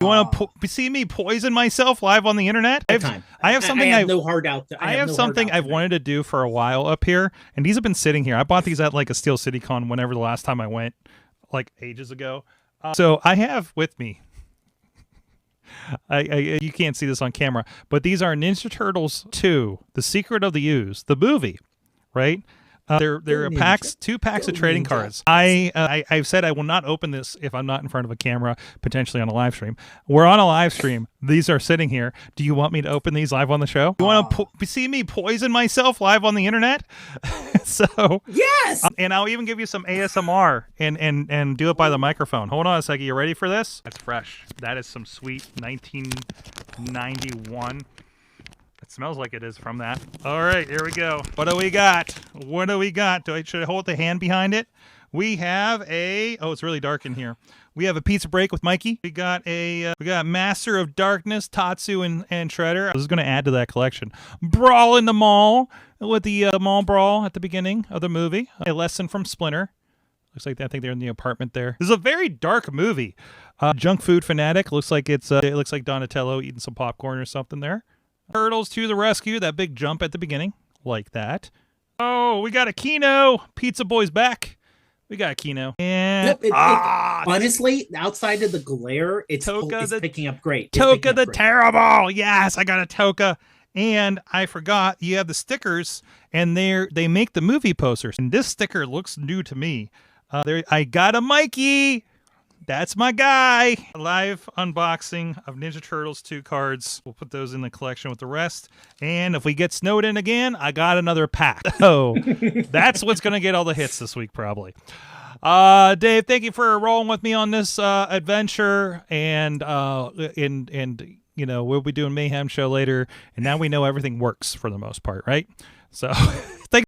You want to see me poison myself live on the internet? I have something I have no heart out. I have something I've wanted to do for a while up here, and these have been sitting here. I bought these at like a Steel City Con whenever the last time I went, like ages ago. So I have with me. You can't see this on camera, but these are Ninja Turtles 2: The Secret of the Ooze, the movie, right? They're two packs of trading cards. I've said I will not open this if I'm not in front of a camera, potentially on a live stream. We're on a live stream. These are sitting here. Do you want me to open these live on the show? You want to see me poison myself live on the internet? So yes, and I'll even give you some ASMR and do it by the microphone. Hold on a second. You ready for this? That's fresh. That is some sweet 1991. It smells like it is from that. All right, here we go. What do we got? What do we got? Should I hold the hand behind it? We have it's really dark in here. We have a Pizza Break with Mikey. We got Master of Darkness, Tatsu and Shredder. This is going to add to that collection. Brawl in the Mall with the mall brawl at the beginning of the movie. A lesson from Splinter. Looks like I think they're in the apartment there. This is a very dark movie. Junk Food Fanatic. Looks like it looks like Donatello eating some popcorn or something there. Turtles to the rescue. That big jump at the beginning. Like that. Oh, we got a Kino. Pizza Boy's back. We got Kino. And honestly, outside of the glare, it's picking up great. Toka the Terrible. Yes, I got a Toka. And I forgot, you have the stickers, and they make the movie posters. And this sticker looks new to me. I got a Mikey. That's my guy. Live unboxing of Ninja Turtles 2 cards. We'll put those in the collection with the rest. And if we get snowed in again, I got another pack. So that's what's going to get all the hits this week, probably. Dave, thank you for rolling with me on this adventure. And you know, we'll be doing Mayhem Show later. And now we know everything works for the most part, right? So thank